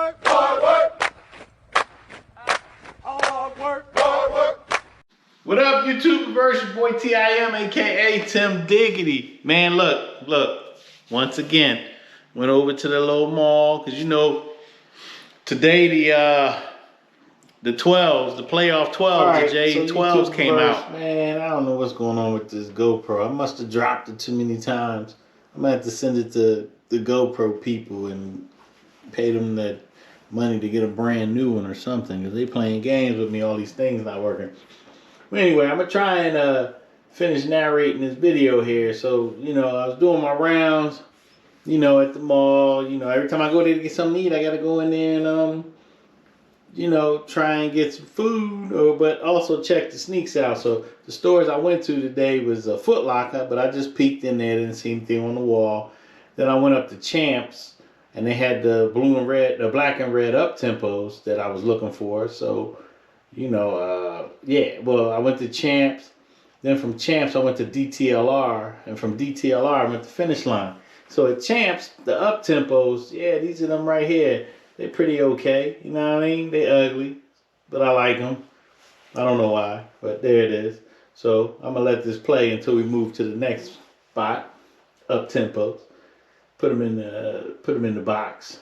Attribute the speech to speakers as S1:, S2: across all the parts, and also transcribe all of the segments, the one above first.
S1: work, hard work, hard work, hard work.
S2: What up, YouTube? It's your boy TIM, aka Tim Diggity. Man, look. Once again, went over to the little mall because you know today the 12s, the playoff 12s, the J12s came out.
S3: Man, I don't know what's going on with this GoPro. I must have dropped it too many times. I'm gonna have to send it to the GoPro people and pay them that money to get a brand new one or something, because they playing games with me. All these things not working. But anyway, I'm gonna try and finish narrating this video here. So, you know, I was doing my rounds, you know, at the mall. You know, every time I go there to get something to eat, I gotta go in there and you know, try and get some food, but also check the sneaks out. So the stores I went to today was a Foot Locker, but I just peeked in there, didn't see anything on the wall. Then I went up to Champs, and they had the blue and red, the black and red up tempos that I was looking for. So, you know, yeah. Well, I went to Champs. Then from Champs, I went to DTLR, and from DTLR, I went to Finish Line. So at Champs, the up tempos, yeah, these are them right here. They're pretty okay, you know what I mean? They ugly, but I like them. I don't know why, but there it is. So I'm gonna let this play until we move to the next spot, up tempos. Put them in the box.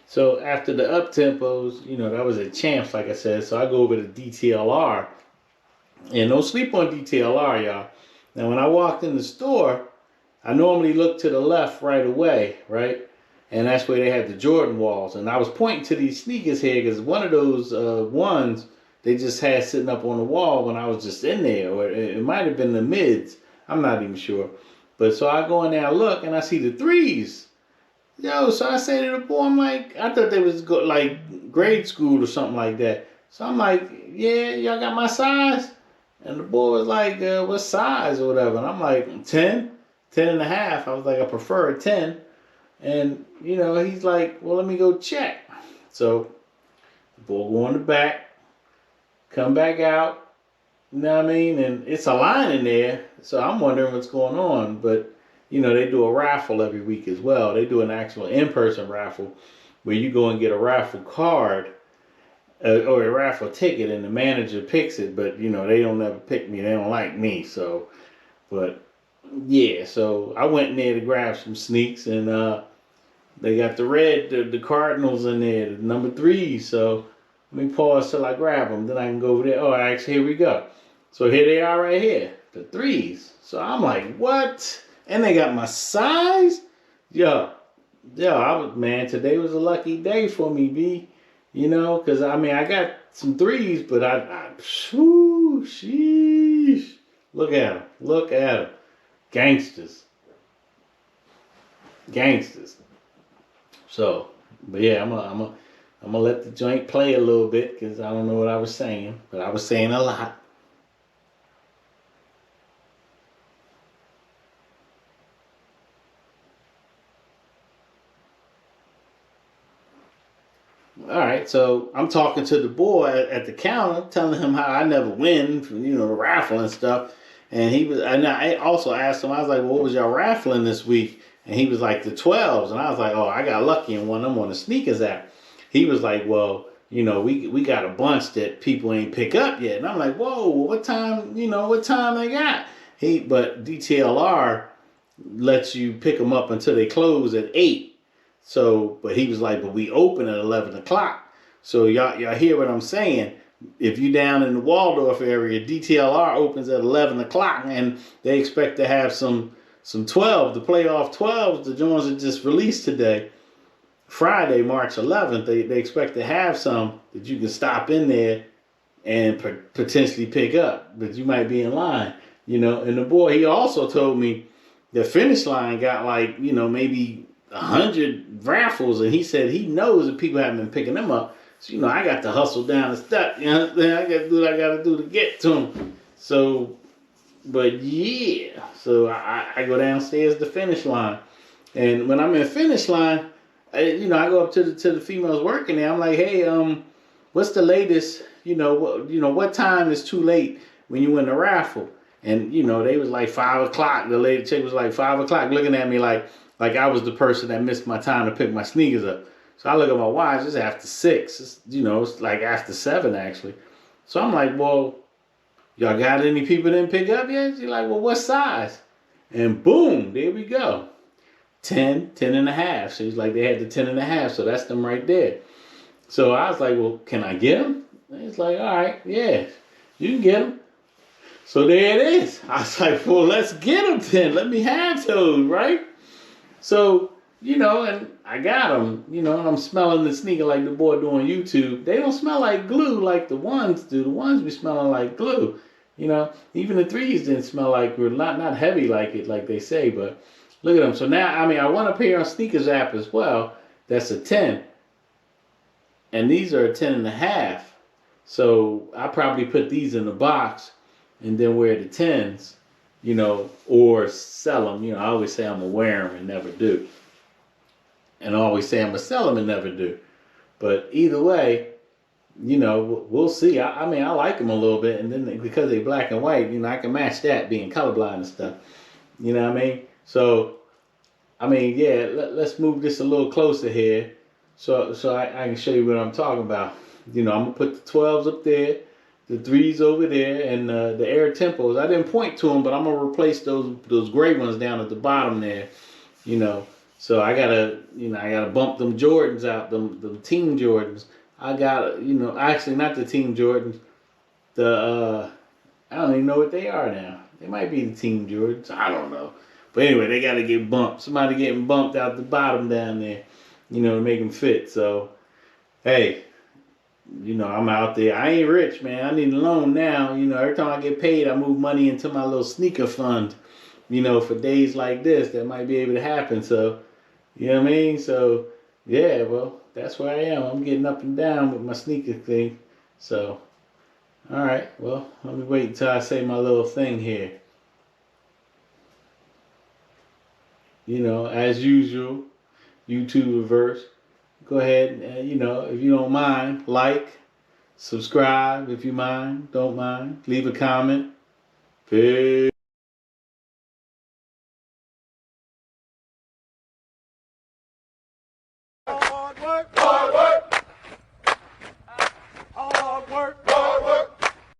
S3: So after the up tempos, you know, that was at Champs, like I said. So I go over to DTLR. And don't sleep on DTLR, y'all. Now, when I walked in the store, I normally look to the left right away, right? And that's where they had the Jordan walls. And I was pointing to these sneakers here because one of those ones they just had sitting up on the wall when I was just in there. Or it might have been the mids. I'm not even sure. But so I go in there, I look, and I see the threes. Yo, so I say to the boy, I'm like, I thought they was like grade school or something like that. So I'm like, yeah, y'all got my size? And the boy was like, what size or whatever? And I'm like, 10, 10 and a half. I was like, I prefer a 10. And, you know, he's like, well, let me go check. So the boy go in the back, come back out, you know what I mean? And it's a line in there. So I'm wondering what's going on. But you know, they do a raffle every week as well. They do an actual in-person raffle where you go and get a raffle card or a raffle ticket, and the manager picks it. But, you know, they don't ever pick me. They don't like me. So, but, yeah. So I went in there to grab some sneaks, and they got the red, the Cardinals in there, the number 3s. So let me pause till I grab them. Then I can go over there. Oh, actually, here we go. So here they are right here, the 3s. So I'm like, what? And they got my size? Yo, man, today was a lucky day for me, B. You know, because, I mean, I got some 3s, but sheesh. Look at them. Gangsters. So, but yeah, I'm gonna let the joint play a little bit, because I don't know what I was saying, but I was saying a lot. All right, so I'm talking to the boy at the counter, telling him how I never win from, you know, the raffle and stuff. And I also asked him, I was like, well, what was y'all raffling this week? And he was like, the 12s. And I was like, oh, I got lucky and won them on the sneakers app. He was like, well, you know, we got a bunch that people ain't pick up yet. And I'm like, whoa, what time they got? But DTLR lets you pick them up until they close at 8. So, but he was like, but we open at 11 o'clock. So y'all hear what I'm saying? If you down in the Waldorf area, DTLR opens at 11 o'clock, and they expect to have some 12, the playoff 12s, the Jones that just released today, Friday, March 11th. They expect to have some that you can stop in there and potentially pick up, but you might be in line, you know. And the boy, he also told me the Finish Line got like, you know, maybe 100 raffles, and he said he knows that people haven't been picking them up. So, you know, I got to hustle down the step. You know, I got to do what I got to do to get to them. So, but yeah, so I go downstairs to the finish line, and when I'm in finish line, I go up to the females working there. I'm like, hey, what's the latest? What time is too late when you win the raffle? And they was like 5 o'clock. The lady chick was like 5 o'clock, looking at me like I was the person that missed my time to pick my sneakers up. So I look at my watch. It's after 6. It's like after 7 actually. So I'm like, well, y'all got any people that didn't pick up yet? She's like, well, what size? And boom, there we go. 10 and a half. So he's like, they had the 10 and a half. So that's them right there. So I was like, well, can I get them? And he's like, all right, yeah, you can get them. So there it is. I was like, well, let's get them then. Let me have those, right? So, and I got them, and I'm smelling the sneaker like the boy doing YouTube. They don't smell like glue like the ones do. The ones be smelling like glue. Even the 3s didn't smell like, not heavy like they say, but look at them. So now, I want a pair on Sneakers app as well. That's a 10. And these are a 10 and a half. So I probably put these in the box and then wear the 10s, or sell them. I always say I'm going to wear them and never do. And I always say I'm going to sell them and never do. But either way, we'll see. I like them a little bit. And then because they're black and white, I can match that being colorblind and stuff. You know what I mean? So, yeah, let's move this a little closer here. So I can show you what I'm talking about. I'm going to put the 12s up there, the 3s over there, and the Air Tempos. I didn't point to them, but I'm going to replace those gray ones down at the bottom there. So I got to bump them Jordans out, them Team Jordans. I got to, actually not the Team Jordans. I don't even know what they are now. They might be the Team Jordans. I don't know. But anyway, they got to get bumped. Somebody getting bumped out the bottom down there, to make them fit. So, hey, I'm out there. I ain't rich, man. I need a loan now. Every time I get paid, I move money into my little sneaker fund, for days like this that might be able to happen. So, you know what I mean? So, yeah, well, that's where I am. I'm getting up and down with my sneaker thing. So, all right, well, let me wait until I say my little thing here. As usual, YouTube reverse. Go ahead and, if you don't mind, like, subscribe if you mind, don't mind. Leave a comment. Peace.